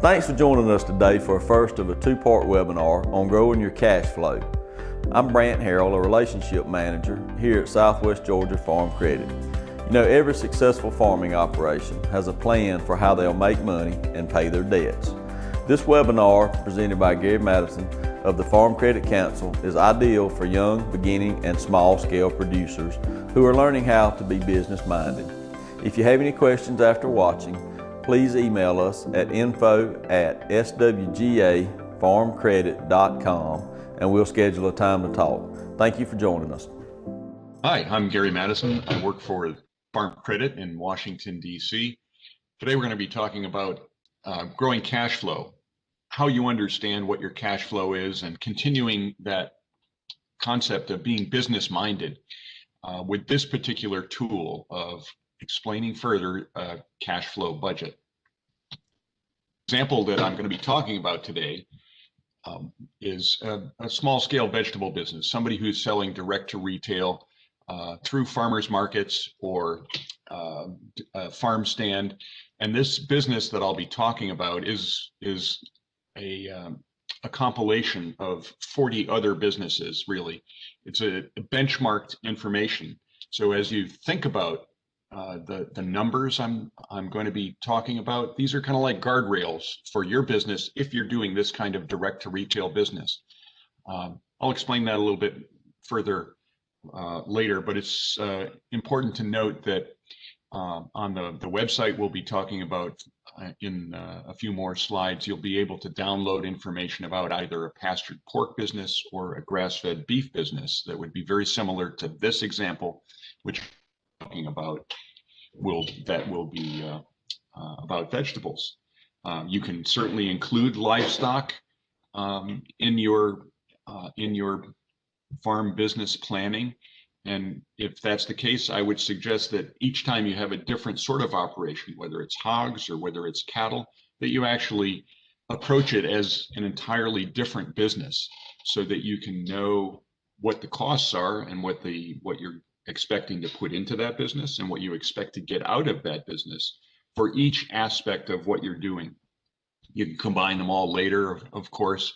Thanks for joining us today for a first of a two-part webinar on growing your cash flow. I'm Brant Harrell, a relationship manager here at Southwest Georgia Farm Credit. You know, every successful farming operation has a plan for how they'll make money and pay their debts. This webinar, presented by Gary Matteson of the Farm Credit Council, is ideal for young, beginning, and small-scale producers who are learning how to be business-minded. If you have any questions after watching, please email us at info@swgafarmcredit.com and we'll schedule a time to talk. Thank you for joining us. Hi, I'm Gary Matteson. I work for Farm Credit in Washington, D.C. Today we're going to be talking about growing cash flow, how you understand what your cash flow is, and continuing that concept of being business-minded with this particular tool of explaining further cash flow budget. Example that I'm going to be talking about today is a small-scale vegetable business, somebody who's selling direct to retail through farmers markets or a farm stand. And this business that I'll be talking about is a compilation of 40 other businesses, really. It's a benchmarked information. So as you think about the numbers I'm going to be talking about, these are kind of like guardrails for your business if you're doing this kind of direct to retail business. I'll explain that a little bit further later, but it's important to note that on the website we'll be talking about in a few more slides, you'll be able to download information about either a pastured pork business or a grass-fed beef business that would be very similar to this example, which we're talking about will be about vegetables. You can certainly include livestock in your farm business planning. And if that's the case, I would suggest that each time you have a different sort of operation, whether it's hogs or whether it's cattle, that you actually approach it as an entirely different business so that you can know what the costs are and what you're expecting to put into that business and what you expect to get out of that business for each aspect of what you're doing. You can combine them all later, of course,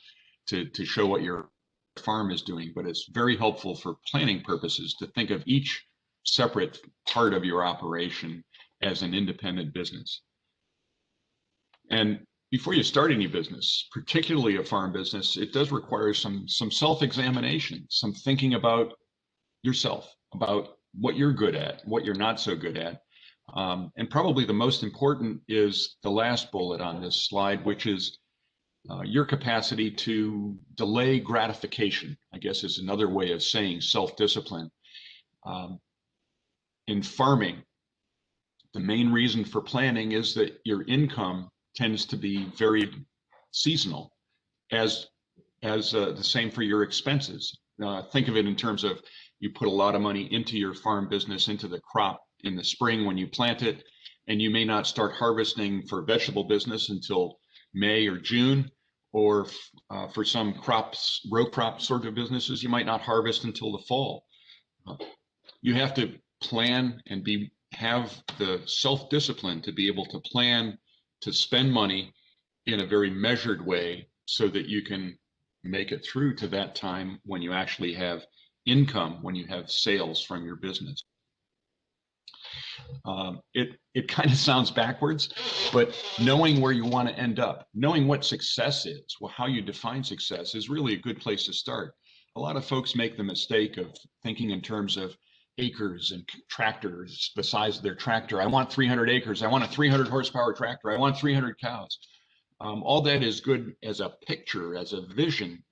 to show what your farm is doing, but it's very helpful for planning purposes to think of each separate part of your operation as an independent business. And before you start any business, particularly a farm business, it does require some self-examination, some thinking about yourself, about what you're good at, what you're not so good at. And probably the most important is the last bullet on this slide, which is your capacity to delay gratification, I guess is another way of saying self-discipline. In farming, the main reason for planning is that your income tends to be very seasonal, as the same for your expenses. Think of it in terms of you put a lot of money into your farm business, into the crop in the spring when you plant it, and you may not start harvesting for vegetable business until May or June, or for some crops, row crop sort of businesses, you might not harvest until the fall. You have to plan and have the self-discipline to be able to plan to spend money in a very measured way so that you can make it through to that time when you actually have income, when you have sales from your business. It kind of sounds backwards, but knowing where you want to end up, knowing what success is, well, how you define success is really a good place to start. A lot of folks make the mistake of thinking in terms of acres and tractors, the size of their tractor. I want 300 acres. I want a 300 horsepower tractor. I want 300 cows. All that is good as a picture, as a vision.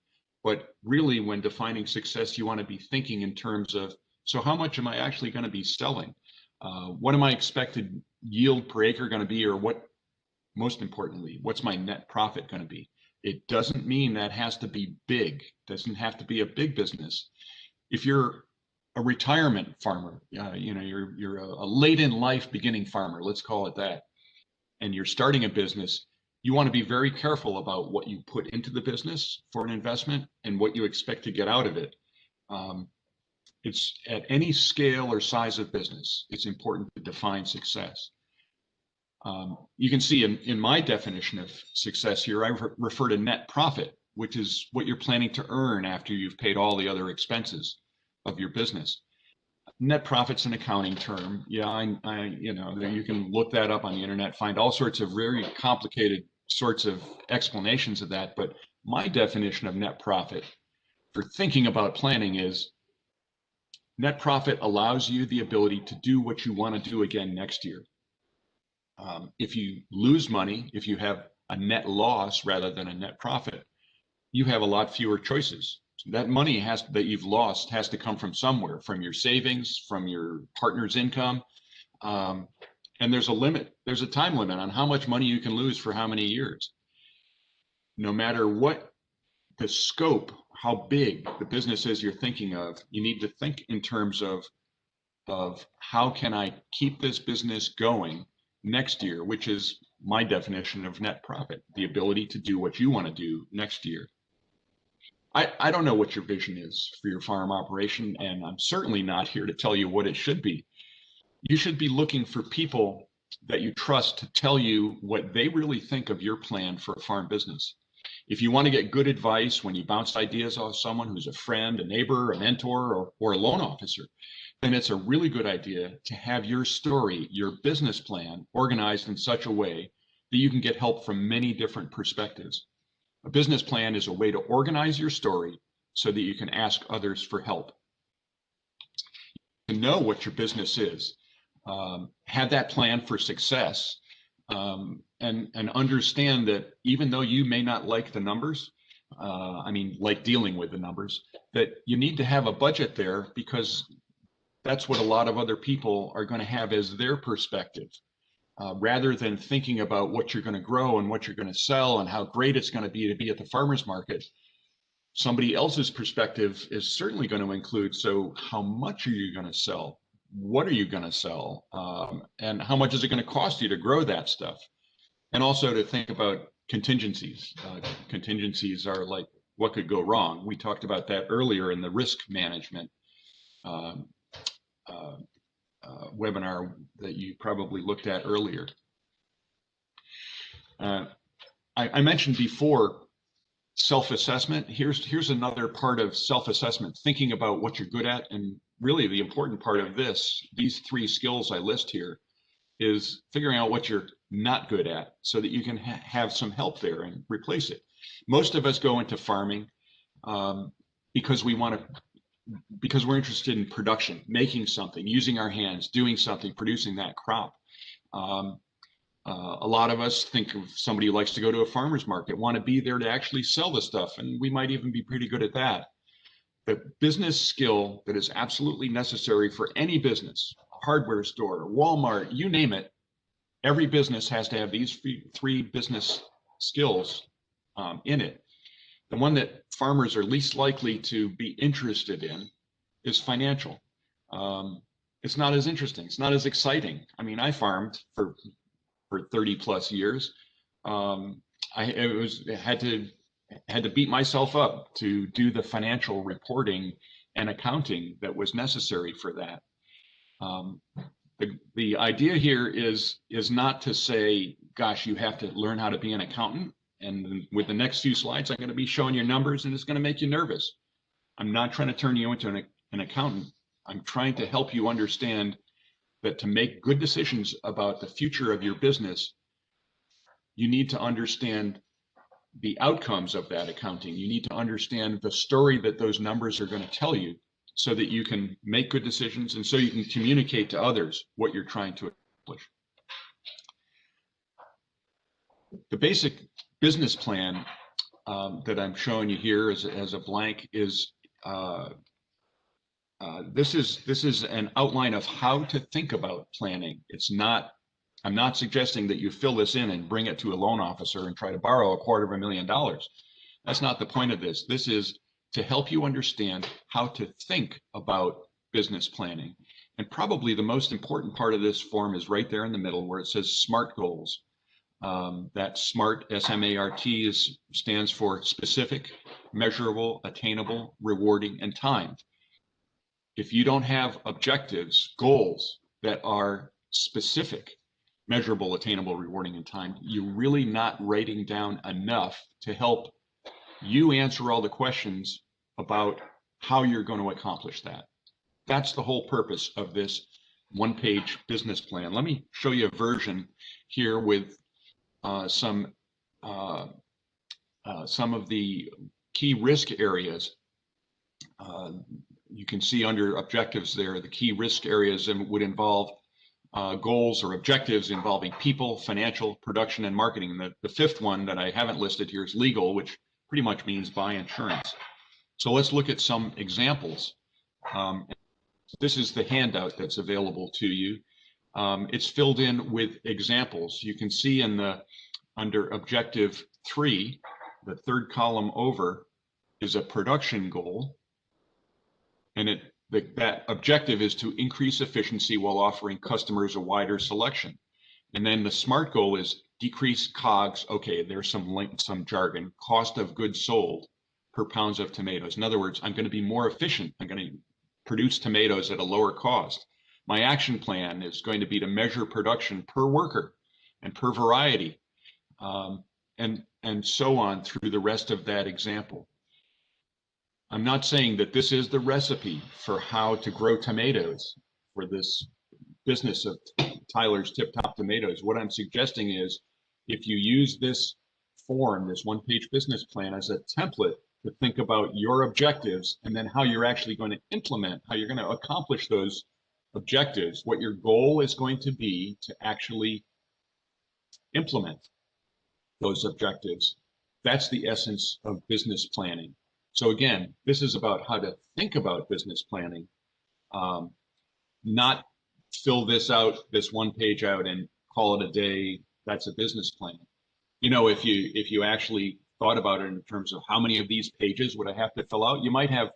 But really, when defining success, you want to be thinking in terms of, so how much am I actually going to be selling? What am I expected yield per acre going to be? Or what, most importantly, what's my net profit going to be? It doesn't mean that has to be big. It doesn't have to be a big business. If you're a retirement farmer, you're a late in life beginning farmer, let's call it that, and you're starting a business, you want to be very careful about what you put into the business for an investment and what you expect to get out of it. It's at any scale or size of business, it's important to define success. You can see in my definition of success here, I refer to net profit, which is what you're planning to earn after you've paid all the other expenses of your business. Net profit's an accounting term. Yeah, you can look that up on the internet, find all sorts of very complicated sorts of explanations of that. But my definition of net profit for thinking about planning is net profit allows you the ability to do what you want to do again next year. If you lose money, if you have a net loss rather than a net profit, you have a lot fewer choices. That money that you've lost has to come from somewhere, from your savings, from your partner's income. And there's a limit, there's a time limit on how much money you can lose for how many years. No matter what the scope, how big the business is you're thinking of, you need to think in terms of how can I keep this business going next year, which is my definition of net profit, the ability to do what you want to do next year. I don't know what your vision is for your farm operation, and I'm certainly not here to tell you what it should be. You should be looking for people that you trust to tell you what they really think of your plan for a farm business. If you want to get good advice when you bounce ideas off someone who's a friend, a neighbor, a mentor, or a loan officer, then it's a really good idea to have your story, your business plan organized in such a way that you can get help from many different perspectives. A business plan is a way to organize your story so that you can ask others for help. To know what your business is, have that plan for success, and understand that even though you may not like the numbers, like dealing with the numbers, that you need to have a budget there because that's what a lot of other people are going to have as their perspective. Rather than thinking about what you're going to grow and what you're going to sell and how great it's going to be at the farmer's market, somebody else's perspective is certainly going to include, so how much are you going to sell? What are you going to sell? And how much is it going to cost you to grow that stuff? And also to think about contingencies. Contingencies are like what could go wrong. We talked about that earlier in the risk management webinar that you probably looked at earlier. I mentioned before self-assessment. Here's another part of self-assessment, thinking about what you're good at. And really the important part of these three skills I list here, is figuring out what you're not good at so that you can have some help there and replace it. Most of us go into farming because we're interested in production, making something, using our hands, doing something, producing that crop. A lot of us think of somebody who likes to go to a farmer's market, want to be there to actually sell the stuff, and we might even be pretty good at that. The business skill that is absolutely necessary for any business, hardware store, Walmart, you name it, every business has to have these three business skills in it. The one that farmers are least likely to be interested in is financial. It's not as interesting. It's not as exciting. I mean, I farmed for 30 plus years. I had to beat myself up to do the financial reporting and accounting that was necessary for that. The idea here is not to say, gosh, you have to learn how to be an accountant. And with the next few slides, I'm going to be showing you numbers and it's going to make you nervous. I'm not trying to turn you into an accountant. I'm trying to help you understand that to make good decisions about the future of your business, you need to understand the outcomes of that accounting. You need to understand the story that those numbers are going to tell you so that you can make good decisions and so you can communicate to others what you're trying to accomplish. The basic business plan that I'm showing you here as a blank is this is an outline of how to think about planning. I'm not suggesting that you fill this in and bring it to a loan officer and try to borrow $250,000. That's not the point of this. This is to help you understand how to think about business planning. And probably the most important part of this form is right there in the middle where it says SMART goals. That SMART, S-M-A-R-T, stands for specific, measurable, attainable, rewarding, and timed. If you don't have objectives, goals that are specific, measurable, attainable, rewarding, and time, you're really not writing down enough to help you answer all the questions about how you're going to accomplish that. That's the whole purpose of this one-page business plan. Let me show you a version here with some of the key risk areas. You can see under objectives there, the key risk areas would involve goals or objectives involving people, financial, production, and marketing. And the fifth one that I haven't listed here is legal, which pretty much means buy insurance. So let's look at some examples. This is the handout that's available to you. It's filled in with examples. You can see under objective 3, the third column over is a production goal. And that objective is to increase efficiency while offering customers a wider selection. And then the SMART goal is decrease COGS. Okay, there's some jargon, cost of goods sold per pounds of tomatoes. In other words, I'm going to be more efficient. I'm going to produce tomatoes at a lower cost. My action plan is going to be to measure production per worker and per variety, and so on through the rest of that example. I'm not saying that this is the recipe for how to grow tomatoes for this business of Tyler's Tip Top Tomatoes. What I'm suggesting is if you use this form, this one-page business plan as a template to think about your objectives and then how you're actually going to implement, how you're going to accomplish those objectives, what your goal is going to be to actually implement those objectives. That's the essence of business planning. So again, this is about how to think about business planning, not fill this one page out and call it a day. That's a business plan. You know, if you actually thought about it in terms of how many of these pages would I have to fill out, you might have,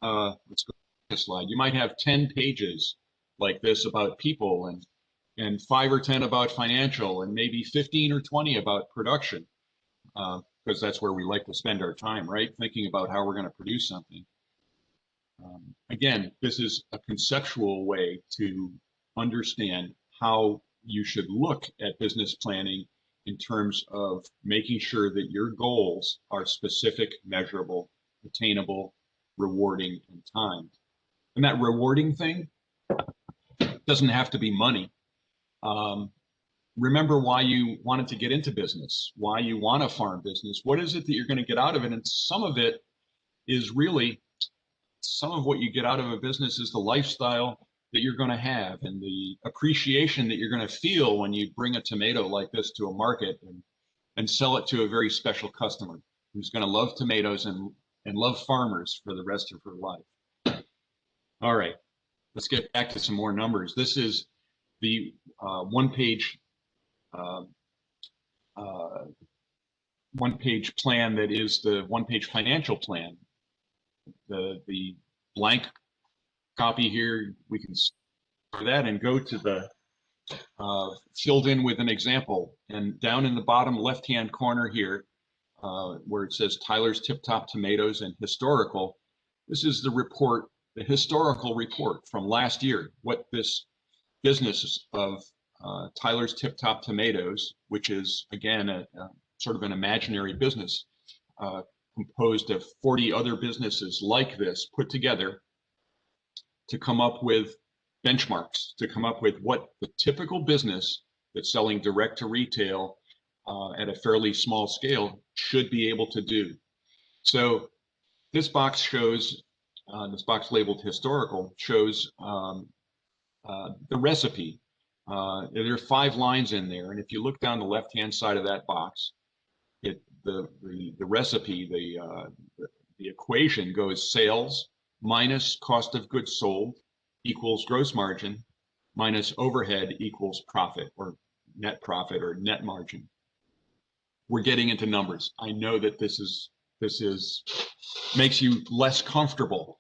let's go to the slide. You might have 10 pages like this about people and 5 or 10 about financial and maybe 15 or 20 about production. Because that's where we like to spend our time, right? Thinking about how we're going to produce something. Again, this is a conceptual way to understand how you should look at business planning in terms of making sure that your goals are specific, measurable, attainable, rewarding, and timed. And that rewarding thing doesn't have to be money. Remember why you wanted to get into business, why you want a farm business. What is it that you're going to get out of it? And some of it is really, some of what you get out of a business is the lifestyle that you're going to have and the appreciation that you're going to feel when you bring a tomato like this to a market and sell it to a very special customer who's going to love tomatoes and love farmers for the rest of her life. All right, let's get back to some more numbers. This is the one-page plan that is the one-page financial plan. The blank copy here, we can start that and go to the filled in with an example. And down in the bottom left-hand corner here, where it says Tyler's Tip Top Tomatoes and Historical, this is the report, the historical report from last year, what this business of Tyler's Tip Top Tomatoes, which is again a sort of an imaginary business composed of 40 other businesses like this put together to come up with benchmarks, to come up with what the typical business that's selling direct to retail at a fairly small scale should be able to do. So this box shows, this box labeled historical shows the recipe. There are 5 lines in there, and if you look down the left-hand side of that box, the recipe, the equation goes sales minus cost of goods sold equals gross margin minus overhead equals profit or net margin. We're getting into numbers. I know that this is makes you less comfortable,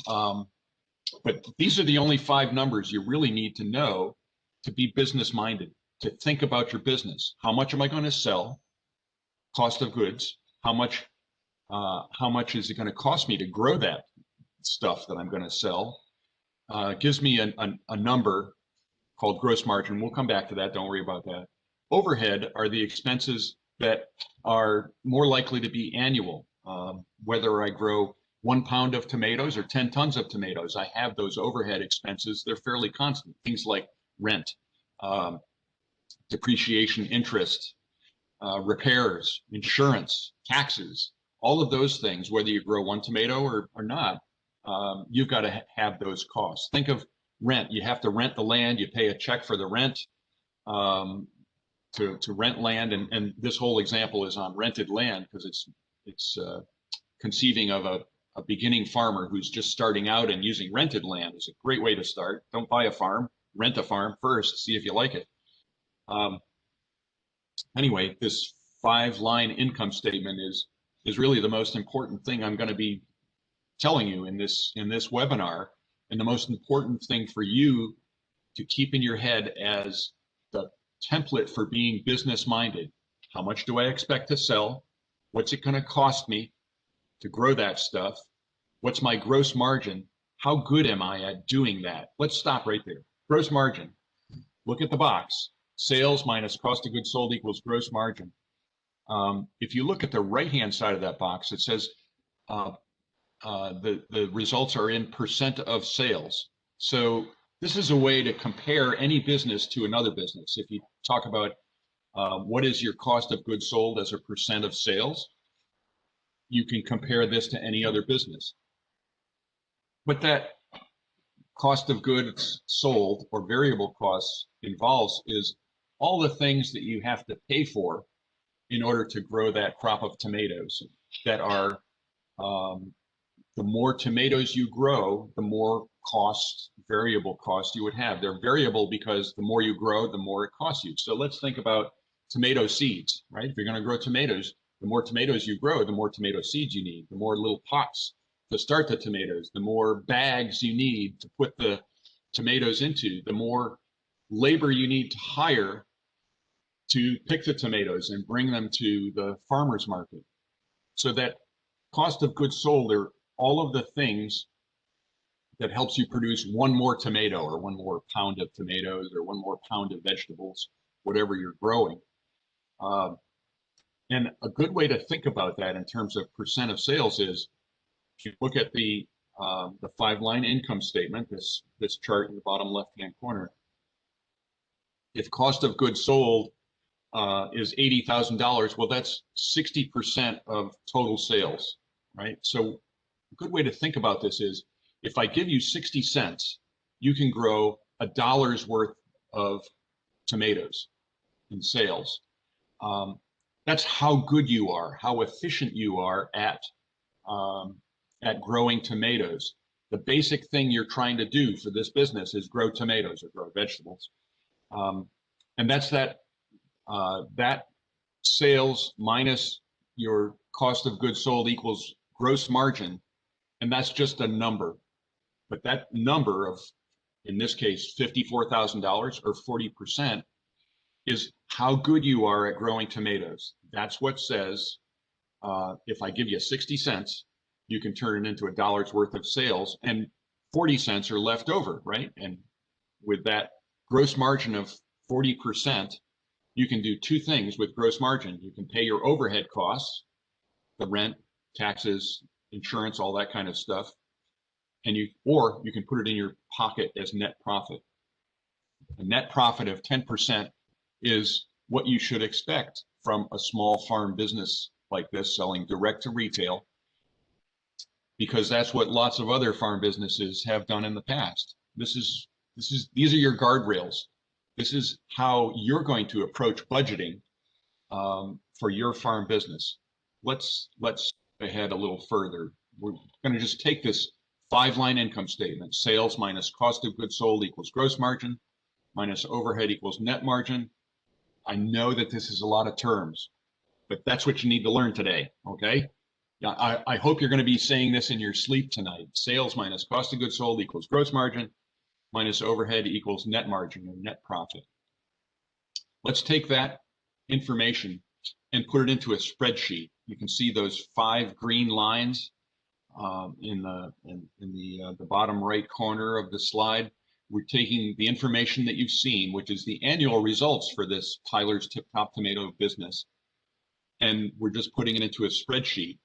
but these are the only 5 numbers you really need to know to be business minded, to think about your business. How much am I going to sell? Cost of goods. How much is it going to cost me to grow that stuff that I'm going to sell? Gives me a number, called gross margin. We'll come back to that. Don't worry about that. Overhead are the expenses that are more likely to be annual. Whether I grow 1 pound of tomatoes or 10 tons of tomatoes, I have those overhead expenses. They're fairly constant. Things like rent, depreciation, interest, repairs, insurance, taxes, all of those things, whether you grow 1 tomato or not, you've got to have those costs. Think of rent. You have to rent the land. You pay a check for the rent to rent land. And this whole example is on rented land because it's conceiving of a beginning farmer who's just starting out, and using rented land is a great way to start. Don't buy a farm, rent a farm first, see if you like it. Anyway, this 5-line income statement is really the most important thing I'm going to be telling you in this webinar, and the most important thing for you to keep in your head as the template for being business minded. How much do I expect to sell? What's it going to cost me to grow that stuff? What's my gross margin? How good am I at doing that? Let's stop right there. Gross margin. Look at the box. Sales minus cost of goods sold equals gross margin. If you look at the right-hand side of that box, it says the results are in percent of sales. So this is a way to compare any business to another business. If you talk about what is your cost of goods sold as a percent of sales, you can compare this to any other business. What that cost of goods sold or variable costs involves is all the things that you have to pay for in order to grow that crop of tomatoes that are, the more tomatoes you grow, the more variable costs you would have. They're variable because the more you grow, the more it costs you. So let's think about tomato seeds, right? If you're going to grow tomatoes, the more tomatoes you grow, the more tomato seeds you need, the more little pots to start the tomatoes, the more bags you need to put the tomatoes into, the more labor you need to hire to pick the tomatoes and bring them to the farmer's market. So that cost of goods sold are all of the things that helps you produce 1 more tomato or 1 more pound of tomatoes or 1 more pound of vegetables, whatever you're growing. And a good way to think about that in terms of percent of sales is, if you look at the 5-line income statement, this chart in the bottom left-hand corner, if cost of goods sold is $80,000, well, that's 60% of total sales, right? So a good way to think about this is, if I give you 60 cents, you can grow $1 worth of tomatoes in sales. That's how good you are, how efficient you are at growing tomatoes. The basic thing you're trying to do for this business is grow tomatoes or grow vegetables. And that's that sales minus your cost of goods sold equals gross margin. And that's just a number. But that number of, in this case, $54,000 or 40% is how good you are at growing tomatoes. That's what says, if I give you 60 cents, you can turn it into $1 worth of sales, and 40 cents are left over, right? And with that gross margin of 40%, you can do 2 things with gross margin. You can pay your overhead costs, the rent, taxes, insurance, all that kind of stuff, and or you can put it in your pocket as net profit. A net profit of 10% is what you should expect from a small farm business like this, selling direct to retail, because that's what lots of other farm businesses have done in the past. These are your guardrails. This is how you're going to approach budgeting for your farm business. Let's ahead a little further. We're going to just take this 5-line income statement: sales minus cost of goods sold equals gross margin, minus overhead equals net margin. I know that this is a lot of terms, but that's what you need to learn today, okay? I hope you're going to be saying this in your sleep tonight. Sales minus cost of goods sold equals gross margin, minus overhead equals net margin or net profit. Let's take that information and put it into a spreadsheet. You can see those 5 green lines in the bottom right corner of the slide. we're taking the information that you've seen, which is the annual results for this Tyler's Tip Top Tomato business, and we're just putting it into a spreadsheet.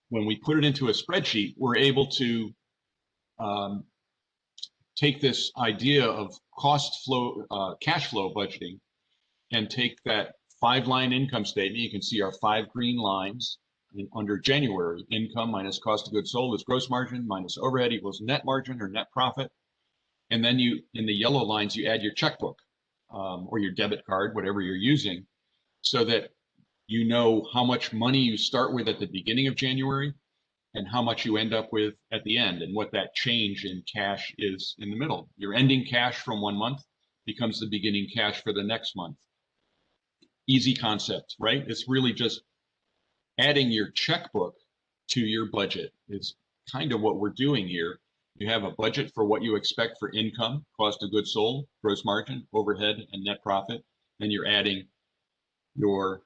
When we put it into a spreadsheet, we're able to take this idea of cash flow budgeting, and take that 5-line income statement. You can see our 5 green lines under January. Income minus cost of goods sold is gross margin, minus overhead equals net margin or net profit. And then in the yellow lines, you add your checkbook or your debit card, whatever you're using, so that you know how much money you start with at the beginning of January and how much you end up with at the end, and what that change in cash is in the middle. Your ending cash from one month becomes the beginning cash for the next month. Easy concept, right? It's really just adding your checkbook to your budget is kind of what we're doing here. You have a budget for what you expect for income, cost of goods sold, gross margin, overhead, and net profit. Then you're adding your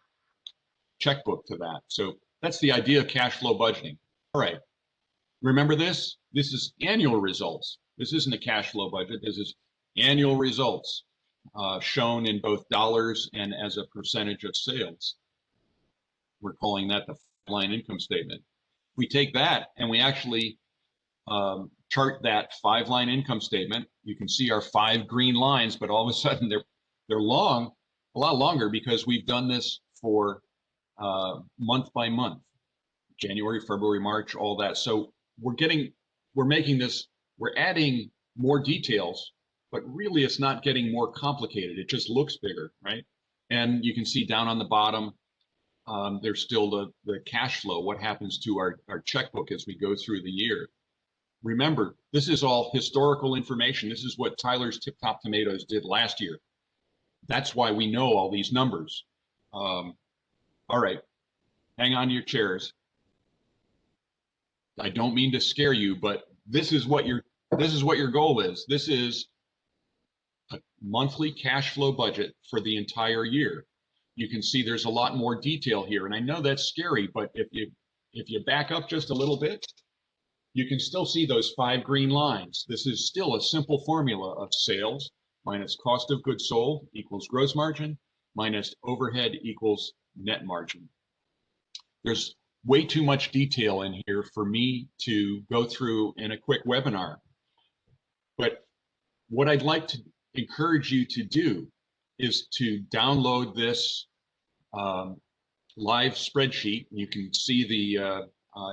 checkbook to that. So that's the idea of cash flow budgeting. All right. Remember this? This is annual results. This isn't a cash flow budget. This is annual results shown in both dollars and as a percentage of sales. We're calling that the line income statement. We take that and we actually chart that 5-line income statement. You can see our 5 green lines, but all of a sudden they're long, a lot longer, because we've done this for month by month, January, February, March, all that. So we're adding more details, but really it's not getting more complicated. It just looks bigger, right? And you can see down on the bottom, there's still the cash flow, what happens to our checkbook as we go through the year. Remember, this is all historical information. This is what Tyler's Tip Top Tomatoes did last year. That's why we know all these numbers. All right, hang on to your chairs. I don't mean to scare you, but this is what your goal is. This is a monthly cash flow budget for the entire year. You can see there's a lot more detail here, and I know that's scary, but if you back up just a little bit, you can still see those 5 green lines. This is still a simple formula of sales minus cost of goods sold equals gross margin minus overhead equals net margin. There's way too much detail in here for me to go through in a quick webinar. But what I'd like to encourage you to do is to download this live spreadsheet. You can see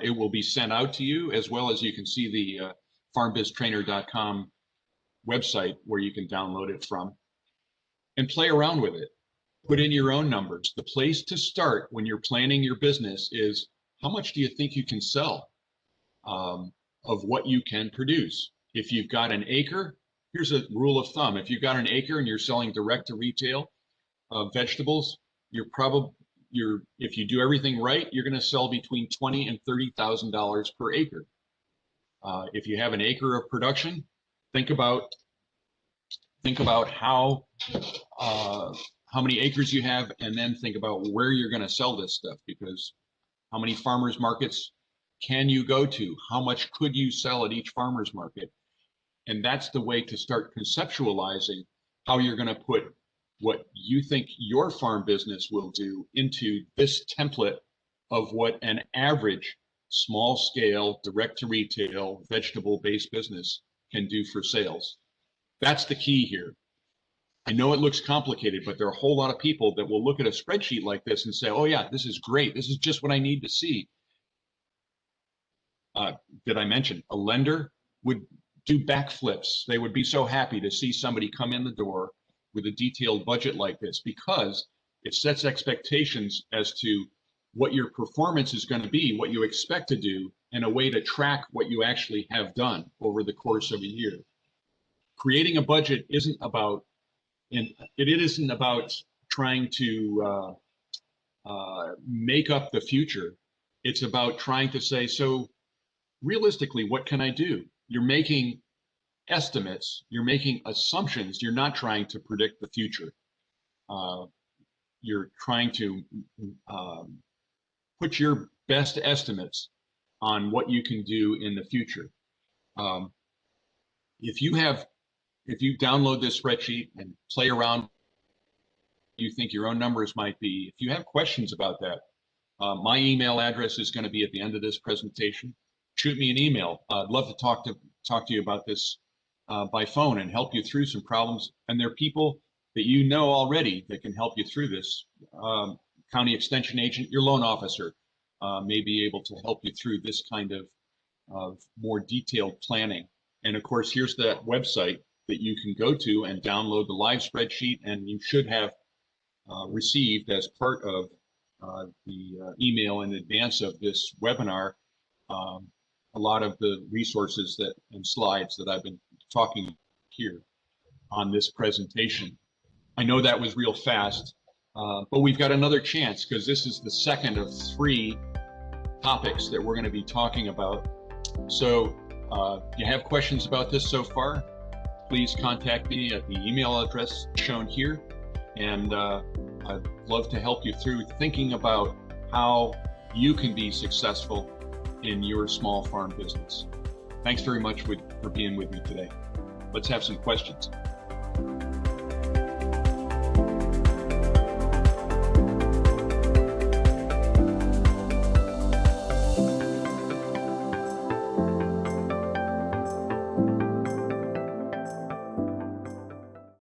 it will be sent out to you, as well as you can see the farmbiztrainer.com website where you can download it from, and play around with it. Put in your own numbers. The place to start when you're planning your business is, how much do you think you can sell of what you can produce? If you've got an acre, here's a rule of thumb. If you've got an acre and you're selling direct to retail vegetables, if you do everything right, you're going to sell between $20,000 and $30,000 per acre. If you have an acre of production, think about how many acres you have, and then think about where you're going to sell this stuff, because how many farmers markets can you go to? How much could you sell at each farmers market? And that's the way to start conceptualizing how you're going to put what you think your farm business will do into this template of what an average small scale direct to retail vegetable based business can do for sales. That's the key here. I know it looks complicated, but there are a whole lot of people that will look at a spreadsheet like this and say, oh yeah, this is great. This is just what I need to see. Did I mention a lender would do backflips? They would be so happy to see somebody come in the door with a detailed budget like this, because it sets expectations as to what your performance is going to be, what you expect to do, and a way to track what you actually have done over the course of a year. Creating a budget isn't about trying to make up the future. It's about trying to say, so realistically, what can I do? You're making estimates, you're making assumptions, you're not trying to predict the future. You're trying to put your best estimates on what you can do in the future. If you download this spreadsheet and play around, you think your own numbers might be, if you have questions about that, my email address is going to be at the end of this presentation. Shoot me an email. I'd love to talk to you about this by phone and help you through some problems. And there are people that you know already that can help you through this. County extension agent, your loan officer may be able to help you through this kind of more detailed planning. And of course, here's that website that you can go to and download the live spreadsheet, and you should have received as part of the email in advance of this webinar a lot of the resources and slides that I've been talking here on this presentation. I know that was real fast, but we've got another chance because this is the second of 3 topics that we're going to be talking about. So if you have questions about this so far, please contact me at the email address shown here. And I'd love to help you through thinking about how you can be successful in your small farm business. Thanks very much for being with me today. Let's have some questions.